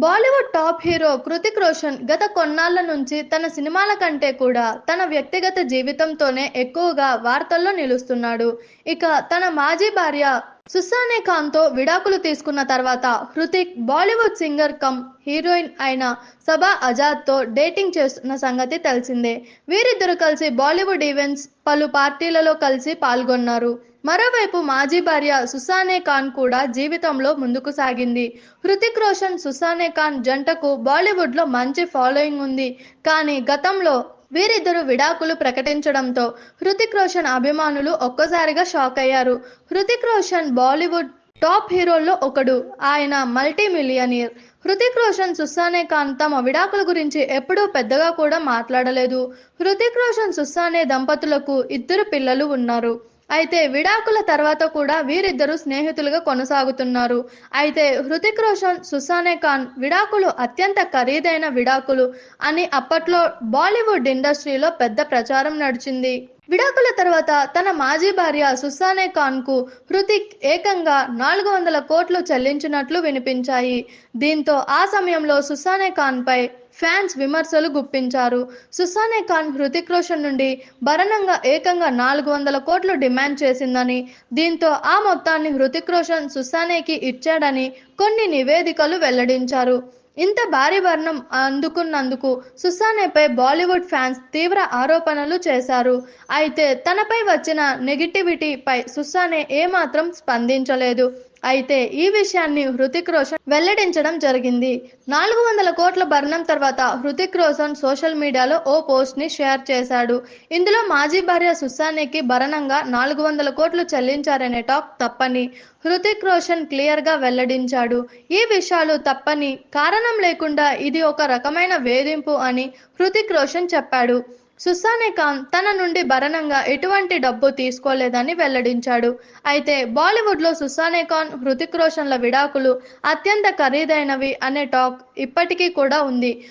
Bollywood top hero Kritik Roshan గత కొన్నాళ్ల నుంచి తన సినిమాల కంటే కూడా తన వ్యక్తిగత జీవితంతోనే ఎక్కువగా వార్తల్లో నిలుస్తున్నాడు. ఇక తన మాజీ భార్య సుసానే ఖాన్తో విడాకులు తీసుకున్న తర్వాత Hrithik Bollywood singer come heroine అయిన సబా ఆజాద్తో డేటింగ్ చేస్తున్న సంగతి తెలిసిందే. వీరిద్దరూ కలిసి బాలీవుడ్ ఈవెంట్స్, పలు పార్టీలలో కలిసి పాల్గొన్నారు. మరోవైపు మాజీ భార్య సుసానే ఖాన్ కూడా జీవితంలో ముందుకు సాగింది. హృతిక్ రోషన్, సుసానే ఖాన్ జంటకు బాలీవుడ్లో మంచి ఫాలోయింగ్ ఉంది. కానీ గతంలో వీరిద్దరూ విడాకులు ప్రకటించడంతో హృతిక్ రోషన్ అభిమానులు ఒక్కసారిగా షాక్ అయ్యారు. హృతిక్ రోషన్ బాలీవుడ్ టాప్ హీరోల్లో ఒకడు. ఆయన మల్టీ మిలియనీర్. హృతిక్ రోషన్, సుసానే ఖాన్ తమ విడాకుల గురించి ఎప్పుడూ పెద్దగా కూడా మాట్లాడలేదు. హృతిక్ రోషన్, సుసానే దంపతులకు 2 పిల్లలు ఉన్నారు. అయితే విడాకుల తర్వాత కూడా వీరిద్దరూ స్నేహితులుగా కొనసాగుతున్నారు. అయితే హృతిక్ రోషన్, సుసానే ఖాన్ విడాకులు అత్యంత ఖరీదైన విడాకులు అని అప్పట్లో బాలీవుడ్ ఇండస్ట్రీలో పెద్ద ప్రచారం నడిచింది. విడాకుల తర్వాత తన మాజీ భార్య సుసానే ఖాన్కు హృతిక్ ఏకంగా 400 కోట్లు చెల్లించినట్లు వినిపించాయి. దీంతో ఆ సమయంలో సుసానే ఖాన్పై ఫ్యాన్స్ విమర్శలు గుప్పించారు. సుసానే ఖాన్ హృతిక్ రోషన్ నుండి భరణంగా ఏకంగా 400 కోట్లు డిమాండ్ చేసిందని, దీంతో ఆ మొత్తాన్ని హృతిక్ రోషన్ సుసానేకి ఇచ్చాడని కొన్ని నివేదికలు వెల్లడించారు. ఇంత భారీ భరణం అందుకున్నందుకు సుసానేపై బాలీవుడ్ ఫ్యాన్స్ తీవ్ర ఆరోపణలు చేశారు. అయితే తనపై వచ్చిన నెగిటివిటీపై సుసానే ఏమాత్రం స్పందించలేదు. అయితే ఈ విషయాన్ని హృతిక్ రోషన్ వెల్లడించడం జరిగింది. 400 కోట్ల భరణం తర్వాత హృతిక్ రోషన్ సోషల్ మీడియాలో ఓ పోస్ట్ ని షేర్ చేశాడు. ఇందులో మాజీ భార్య సుసానేకి భరణంగా 400 కోట్లు చెల్లించారనే టాక్ తప్పని హృతిక్ రోషన్ క్లియర్ గా వెల్లడించాడు. ఈ విషయాలు తప్పని, కారణం లేకుండా ఇది ఒక రకమైన వేధింపు అని హృతిక్ రోషన్ చెప్పాడు. సుసానే ఖాన్ తన నుండి భరణంగా ఎటువంటి డబ్బు తీసుకోలేదని వెల్లడించాడు. అయితే బాలీవుడ్లో సుసానే ఖాన్, హృతిక్ రోషన్ల విడాకులు అత్యంత ఖరీదైనవి అనే టాక్ ఇప్పటికీ కూడా ఉంది.